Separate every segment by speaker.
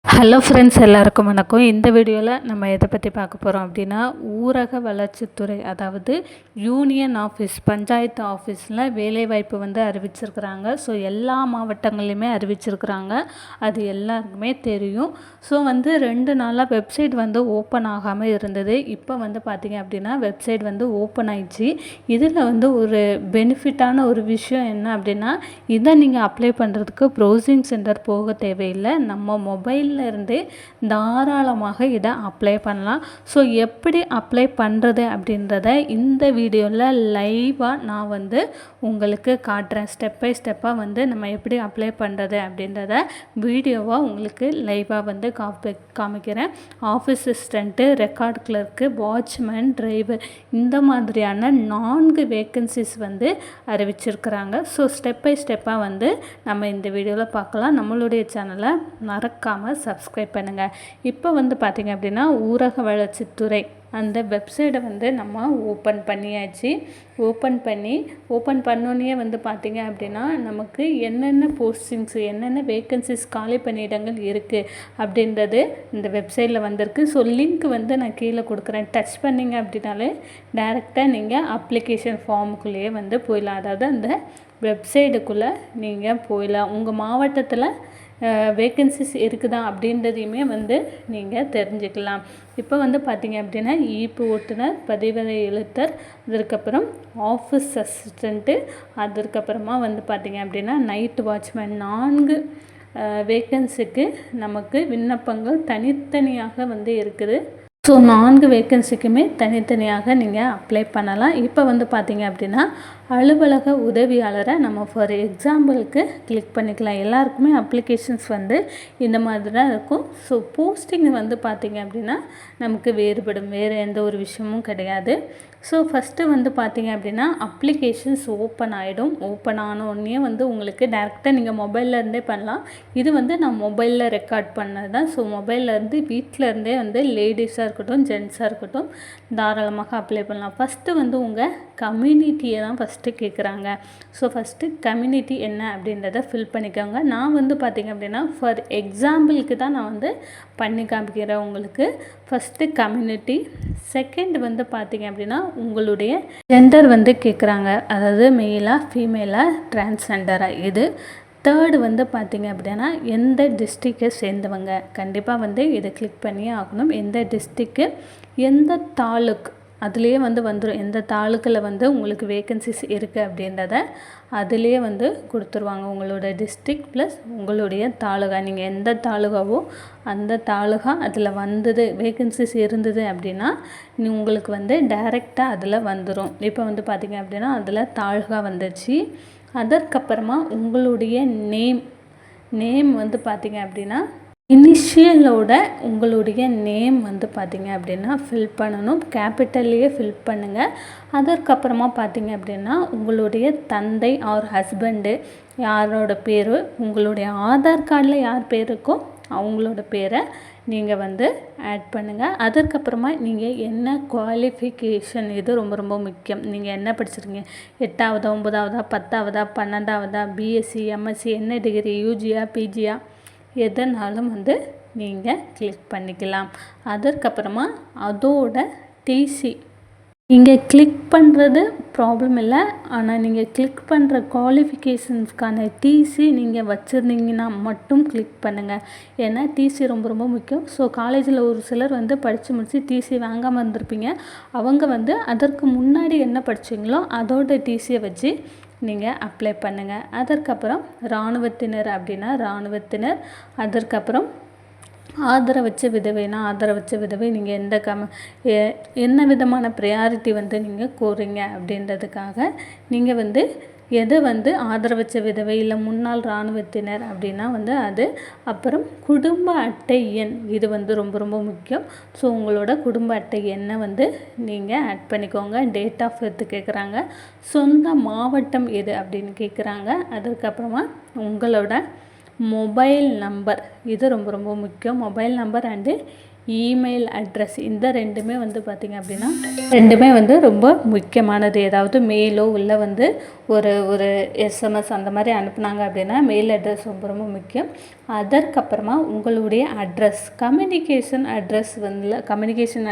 Speaker 1: Hello friends, எல்லாருக்கும் வணக்கம். இந்த வீடியோவில் நம்ம எதை பற்றி பார்க்க போகிறோம் அப்படின்னா, ஊரக வளர்ச்சித்துறை, அதாவது யூனியன் ஆஃபீஸ், பஞ்சாயத்து ஆஃபீஸில் வேலைவாய்ப்பு அறிவிச்சிருக்கிறாங்க. ஸோ எல்லா மாவட்டங்கள்லையுமே அறிவிச்சிருக்கிறாங்க, அது எல்லாருக்குமே தெரியும். ஸோ 2 நாளாக வெப்சைட் ஓப்பன் ஆகாமல் இருந்தது. இப்போ பார்த்திங்க அப்படின்னா வெப்சைட் ஓப்பன் ஆயிடுச்சு. இதில் ஒரு பெனிஃபிட்டான ஒரு விஷயம் என்ன அப்படின்னா, இதை நீங்கள் அப்ளை பண்ணுறதுக்கு ப்ரௌசிங் சென்டர் போக தேவையில்லை. நம்ம மொபைலில் இருந்து தாராளமாக இதை அப்ளை பண்ணலாம். ஸோ எப்படி அப்ளை பண்ணுறது அப்படின்றத இந்த வீடியோவில் லைவாக நான் உங்களுக்கு காட்டுறேன். ஸ்டெப் பை ஸ்டெப்பாக நம்ம எப்படி அப்ளை பண்ணுறது அப்படின்றத வீடியோவாக உங்களுக்கு லைவாக காமிக்கிறேன். Office assistant, record clerk, watchman, driver, இந்த மாதிரியான 4 வேக்கன்சிஸ் அறிவிச்சிருக்கிறாங்க. ஸோ ஸ்டெப் பை ஸ்டெப்பாக நம்ம இந்த வீடியோவில் பார்க்கலாம். நம்மளுடைய சேனலை மறக்காமல் சப்ஸ்கிரைப் பண்ணுங்கள். இப்போ பார்த்திங்க அப்படின்னா ஊரக வளர்ச்சித்துறை அந்த வெப்சைட்டை நம்ம ஓப்பன் பண்ணியாச்சு. ஓப்பன் பண்ணோன்னே பார்த்திங்க அப்படின்னா நமக்கு என்னென்ன போஸ்டிங்ஸ், என்னென்ன வேக்கன்சிஸ், காலி பணியிடங்கள் இருக்குது அப்படின்றது இந்த வெப்சைட்டில் வந்திருக்கு. ஸோ லிங்க் நான் கீழே கொடுக்குறேன். டச் பண்ணிங்க அப்படின்னாலே டைரெக்டாக நீங்கள் அப்ளிகேஷன் ஃபார்முக்குள்ளேயே போயிடலாம். அதாவது அந்த வெப்சைட்டுக்குள்ளே நீங்கள் போயிடலாம். உங்கள் மாவட்டத்தில் வேக்கன்சிஸ் இருக்குதா அப்படின்றதையுமே நீங்கள் தெரிஞ்சுக்கலாம். இப்போ பார்த்திங்க அப்படின்னா ஈப்பு ஓட்டுநர், பதிவறை எழுத்தர், அதற்கப்புறம் ஆஃபீஸ் அசிஸ்டண்ட்டு, அதற்கப்புறமா பார்த்திங்க அப்படின்னா நைட் வாட்ச்மேன், 4 வேக்கன்சிக்கு நமக்கு விண்ணப்பங்கள் தனித்தனியாக இருக்குது. ஸோ 4 வேக்கன்சிக்குமே தனித்தனியாக நீங்கள் அப்ளை பண்ணலாம். இப்போ பார்த்திங்க அப்படின்னா அலுவலக உதவியாளரை நம்ம ஃபார் எக்ஸாம்பிளுக்கு கிளிக் பண்ணிக்கலாம். எல்லாருக்குமே அப்ளிகேஷன்ஸ் இந்த மாதிரி தான் இருக்கும். ஸோ போஸ்டிங் பார்த்திங்க அப்படின்னா நமக்கு வேறுபடும், வேறு எந்த ஒரு விஷயமும் கிடையாது. ஸோ ஃபஸ்ட்டு பார்த்திங்க அப்படின்னா அப்ளிகேஷன்ஸ் ஓப்பன் ஆகிடும். ஓப்பன் ஆனோடனே உங்களுக்கு டேரெக்டாக நீங்கள் மொபைலில் இருந்தே பண்ணலாம். இது நான் மொபைலில் ரெக்கார்ட் பண்ணது தான். ஸோ மொபைலில் இருந்து வீட்டில் இருந்தே லேடிஸாக இருக்கட்டும், ஜென்ஸாக இருக்கட்டும், தாராளமாக அப்ளை பண்ணலாம். ஃபஸ்ட்டு உங்கள் கம்யூனிட்டியை தான் ஃபஸ்ட்டு கேட்குறாங்க. ஸோ ஃபஸ்ட்டு கம்யூனிட்டி என்ன அப்படின்றத ஃபில் பண்ணிக்கோங்க. நான் பார்த்திங்க அப்படின்னா ஃபார் எக்ஸாம்பிளுக்கு தான் நான் பண்ணி காமிக்கிறேன் உங்களுக்கு. First community. செகண்ட் பார்த்திங்க அப்படின்னா உங்களுடைய ஜெண்டர் கேட்குறாங்க, அதாவது மெயிலாக, ஃபீமேலாக, டிரான்ஸ்ஜெண்டராக. இது தேர்டு பார்த்திங்க அப்படின்னா எந்த டிஸ்ட்ரிக்டை சேர்ந்தவங்க, கண்டிப்பாக இதை கிளிக் பண்ணியே ஆகணும். எந்த டிஸ்ட்ரிக்கு, எந்த தாலுக்கு, அதுலேயே வந்துடும். எந்த தாலுக்கில் உங்களுக்கு வேக்கன்சிஸ் இருக்குது அப்படின்றத அதுலேயே கொடுத்துருவாங்க. உங்களோட டிஸ்ட்ரிக் ப்ளஸ் உங்களுடைய தாலுகா, நீங்கள் எந்த தாலுகாவோ அந்த தாலுகா அதில் வேக்கன்சிஸ் இருந்தது அப்படின்னா உங்களுக்கு டைரெக்டாக அதில் வந்துடும். இப்போ பார்த்திங்க அப்படின்னா அதில் தாலுகா வந்துடுச்சு. அதற்கப்புறமா உங்களுடைய நேம் பார்த்திங்க அப்படின்னா இனிஷியலோட உங்களுடைய நேம் பார்த்திங்க அப்படின்னா ஃபில் பண்ணணும். கேபிட்டல்லையே ஃபில் பண்ணுங்கள். அதற்கப்புறமா பார்த்திங்க அப்படின்னா உங்களுடைய தந்தை ஆர் ஹஸ்பண்டு யாரோட பேர், உங்களுடைய ஆதார் கார்டில் யார் பேர் இருக்கோ அவங்களோட பேரை நீங்கள் ஆட் பண்ணுங்கள். அதற்கப்புறமா நீங்கள் என்ன குவாலிஃபிகேஷன், இது ரொம்ப ரொம்ப முக்கியம். நீங்கள் என்ன படிச்சிருக்கீங்க, 8ஆவதா, 9ஆவதா, 10ஆவதா, 12ஆவதா, பிஎஸ்சி, எம்எஸ்சி, என்ன டிகிரி, யூஜியா, பிஜியா, எதனாலும் நீங்கள் கிளிக் பண்ணிக்கலாம். அதற்கப்புறமா அதோட டிசி நீங்கள் கிளிக் பண்ணுறது ப்ராப்ளம் இல்லை. ஆனால் நீங்கள் கிளிக் பண்ணுற குவாலிஃபிகேஷன்ஸ்க்கான டிசி நீங்கள் வச்சுருந்தீங்கன்னா மட்டும் கிளிக் பண்ணுங்கள். ஏன்னா டிசி ரொம்ப ரொம்ப முக்கியம். ஸோ காலேஜில் ஒரு சிலர் படித்து முடித்து டிசி வாங்காமல் இருந்திருப்பீங்க. அவங்க அதற்கு முன்னாடி என்ன படிச்சிங்களோ அதோட டிசியை வச்சு நீங்கள் அப்ளை பண்ணுங்கள். அதற்கப்புறம் இராணுவத்தினர் அப்படின்னா இராணுவத்தினர். அதற்கப்புறம் ஆதரவற்ற விதவைனா ஆதரவற்ற விதவை. நீங்கள் என்ன விதமான ப்ரையாரிட்டி நீங்கள் கோருங்க அப்படின்றதுக்காக நீங்கள் எது ஆதரவற்ற விதவை இல்லை முன்னாள் இராணுவத்தினர் அப்படின்னா அது. அப்புறம் குடும்ப அட்டை எண், இது ரொம்ப ரொம்ப முக்கியம். ஸோ உங்களோட குடும்ப அட்டை எண்ணை நீங்கள் ஆட் பண்ணிக்கோங்க. டேட் ஆஃப் பர்த் கேட்குறாங்க. சொந்த மாவட்டம் எது அப்படின்னு கேட்குறாங்க. அதுக்கப்புறமா உங்களோட மொபைல் நம்பர் இது ரொம்ப ரொம்ப முக்கியம். Mobile number and email address இந்த ரெண்டுமே வந்து பார்த்திங்க அப்படின்னா ரெண்டுமே வந்து ரொம்ப முக்கியமானது. ஏதாவது மெயிலோ இல்லை வந்து ஒரு எஸ்எம்எஸ் அந்த மாதிரி அனுப்புனாங்க அப்படின்னா மெயில் அட்ரஸ் ரொம்ப ரொம்ப முக்கியம். அதற்கப்புறமா உங்களுடைய அட்ரஸ், கம்யூனிகேஷன்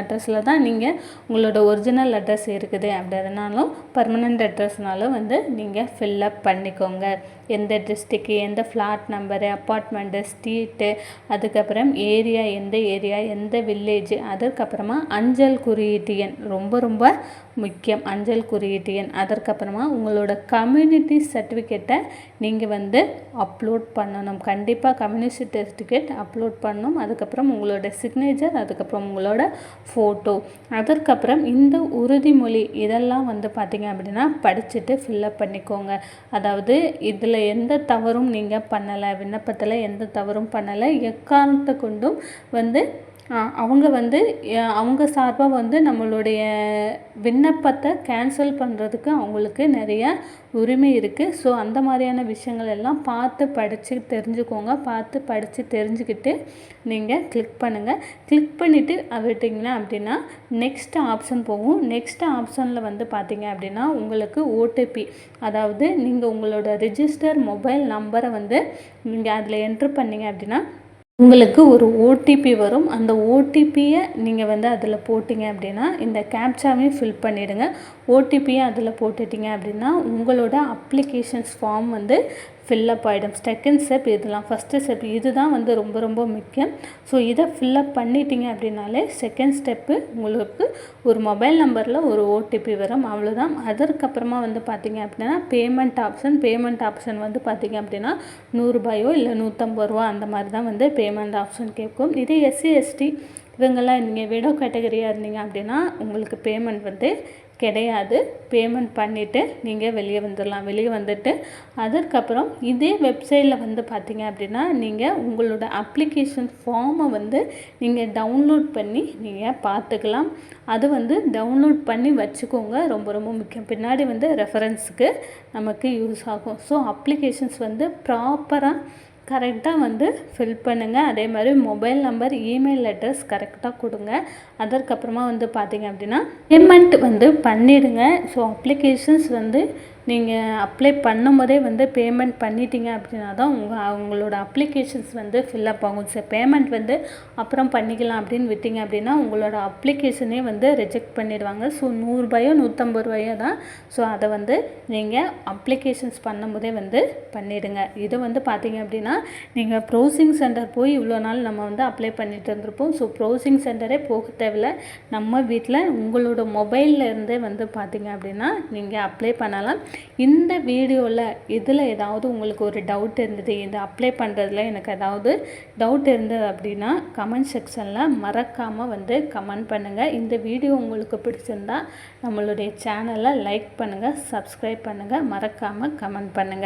Speaker 1: அட்ரஸில் தான் நீங்கள் உங்களோட ஒரிஜினல் அட்ரஸ் இருக்குது அப்படின்னாலும் பர்மனெண்ட் அட்ரஸ்னாலும் வந்து நீங்கள் ஃபில்லப் பண்ணிக்கோங்க. எந்த டிஸ்ட்ரிக்கு, எந்த ஃப்ளாட் நம்பரு, அப்பார்ட்மெண்ட்டு, ஸ்ட்ரீட்டு, அதுக்கப்புறம் ஏரியா, எந்த ஏரியா, எந்த வில்லேஜ், அதுக்கப்புறமா அஞ்சல் குறியீட்டு எண் ரொம்ப ரொம்ப முக்கியம். அஞ்சல் குறியீட்டு எண். அதற்கப்புறமா உங்களோட கம்யூனிட்டி சர்டிஃபிகேட்டை நீங்கள் வந்து அப்லோட் பண்ணணும். கண்டிப்பாக கம்யூனிட்டி சர்டிஃபிகேட் அப்லோட் பண்ணணும். அதுக்கப்புறம் உங்களோட சிக்னேச்சர், அதுக்கப்புறம் உங்களோட ஃபோட்டோ, அதற்கப்புறம் இந்த உறுதிமொழி இதெல்லாம் வந்து பார்த்திங்க அப்படின்னா படிச்சுட்டு ஃபில்லப் பண்ணிக்கோங்க. அதாவது இதில் எந்த தவறும் நீங்கள் பண்ணலை, விண்ணப்பத்தில் எந்த தவறும் பண்ணலை, எக்காரணத்தை கொண்டும் வந்து அவங்க சார்பாக வந்து நம்மளுடைய விண்ணப்பத்தை கேன்சல் பண்ணுறதுக்கு அவங்களுக்கு நிறைய உரிமை இருக்குது. ஸோ அந்த மாதிரியான விஷயங்கள் எல்லாம் பார்த்து படித்து தெரிஞ்சுக்கோங்க. பார்த்து படித்து தெரிஞ்சுக்கிட்டு நீங்கள் கிளிக் பண்ணுங்கள். கிளிக் பண்ணிவிட்டு விட்டிங்கன்னா அப்படின்னா நெக்ஸ்ட் ஆப்ஷன் போகும். நெக்ஸ்ட் ஆப்ஷனில் வந்து பார்த்திங்க அப்படின்னா உங்களுக்கு ஓடிபி, அதாவது நீங்கள் உங்களோட ரிஜிஸ்டர் மொபைல் நம்பரை வந்து நீங்கள் அதில் என்ட்ரு பண்ணிங்க அப்படின்னா உங்களுக்கு ஒரு ஓடிபி வரும். அந்த ஓடிபியை நீங்கள் வந்து அதில் போட்டிங்க அப்படின்னா இந்த கேப்சாவையும் ஃபில் பண்ணிவிடுங்க. ஓடிபியை அதில் போட்டுட்டிங்க அப்படின்னா உங்களோட அப்ளிகேஷன்ஸ் ஃபார்ம் வந்து ஃபில்லப் ஆகிடும். செகண்ட் ஸ்டெப் இதெல்லாம். ஃபஸ்ட்டு ஸ்டெப் இது தான் வந்து ரொம்ப ரொம்ப முக்கியம். ஸோ இதை ஃபில்லப் பண்ணிட்டீங்க அப்படின்னாலே செகண்ட் ஸ்டெப்பு உங்களுக்கு ஒரு மொபைல் நம்பரில் ஒரு ஓடிபி வரும், அவ்வளோதான். அதற்கப்புறமா வந்து பார்த்திங்க அப்படின்னா பேமெண்ட் ஆப்ஷன் வந்து பார்த்திங்க அப்படின்னா 100 ரூபாயோ இல்லை 150 ரூபா அந்த மாதிரி தான் வந்து பேமெண்ட் ஆப்ஷன் கேட்கும். இதே எஸ்சி எஸ்டி இவங்கெல்லாம் நீங்கள் விடோ கேட்டகரியாக இருந்தீங்க அப்படின்னா உங்களுக்கு பேமெண்ட் வந்து கிடையாது. பேமெண்ட் பண்ணிவிட்டு நீங்கள் வெளியே வந்துடலாம். வெளியே வந்துட்டு அதற்கப்புறம் இதே வெப்சைட்டில் வந்து பார்த்திங்க அப்படின்னா நீங்கள் உங்களோட அப்ளிகேஷன் ஃபார்மை வந்து நீங்கள் டவுன்லோட் பண்ணி நீங்கள் பார்த்துக்கலாம். அது வந்து டவுன்லோட் பண்ணி வச்சுக்கோங்க. ரொம்ப ரொம்ப முக்கியம். பின்னாடி வந்து ரெஃபரன்ஸுக்கு நமக்கு யூஸ் ஆகும். ஸோ அப்ளிகேஷன்ஸ் வந்து ப்ராப்பராக கரெக்டாக வந்து ஃபில் பண்ணுங்கள். அதே மாதிரி மொபைல் நம்பர், இமெயில் அட்ரஸ் கரெக்டாக கொடுங்க. அதற்கப்புறமா வந்து பார்த்திங்க அப்படின்னா பேமெண்ட் வந்து பண்ணிவிடுங்க. ஸோ அப்ளிகேஷன்ஸ் வந்து நீங்கள் அப்ளை பண்ணும்போதே வந்து பேமெண்ட் பண்ணிட்டீங்க அப்படின்னா தான் உங்களோட அப்ளிகேஷன்ஸ் வந்து ஃபில்லப் ஆகும். சார் பேமெண்ட் வந்து அப்புறம் பண்ணிக்கலாம் அப்படின்னு விட்டீங்க அப்படின்னா உங்களோட அப்ளிகேஷனே வந்து ரிஜெக்ட் பண்ணிடுவாங்க. ஸோ 100 ரூபாயோ 150 ரூபாயோ தான். ஸோ அதை வந்து நீங்கள் அப்ளிகேஷன்ஸ் பண்ணும்போதே வந்து பண்ணிவிடுங்க. இது வந்து பார்த்திங்க அப்படின்னா நீங்கள் ப்ரௌசிங் சென்டர் போய் இவ்வளோ நாள் நம்ம வந்து அப்ளை பண்ணிட்டு இருந்திருப்போம். ஸோ ப்ரௌசிங் சென்டரே போக தேவையில்லை. நம்ம வீட்டில் உங்களோட மொபைலில் இருந்தே வந்து பார்த்திங்க அப்படின்னா நீங்கள் அப்ளை பண்ணலாம். இந்த வீடியோவில் இதில் ஏதாவது உங்களுக்கு ஒரு டவுட் இருந்தது, இந்த அப்ளை பண்ணுறதுல எனக்கு ஏதாவது டவுட் இருந்தது அப்படின்னா கமெண்ட் செக்ஷனில் மறக்காமல் வந்து கமெண்ட் பண்ணுங்கள். இந்த வீடியோ உங்களுக்கு பிடிச்சிருந்தா நம்மளுடைய சேனலை லைக் பண்ணுங்கள், சப்ஸ்கிரைப் பண்ணுங்கள், மறக்காமல் கமெண்ட் பண்ணுங்கள்.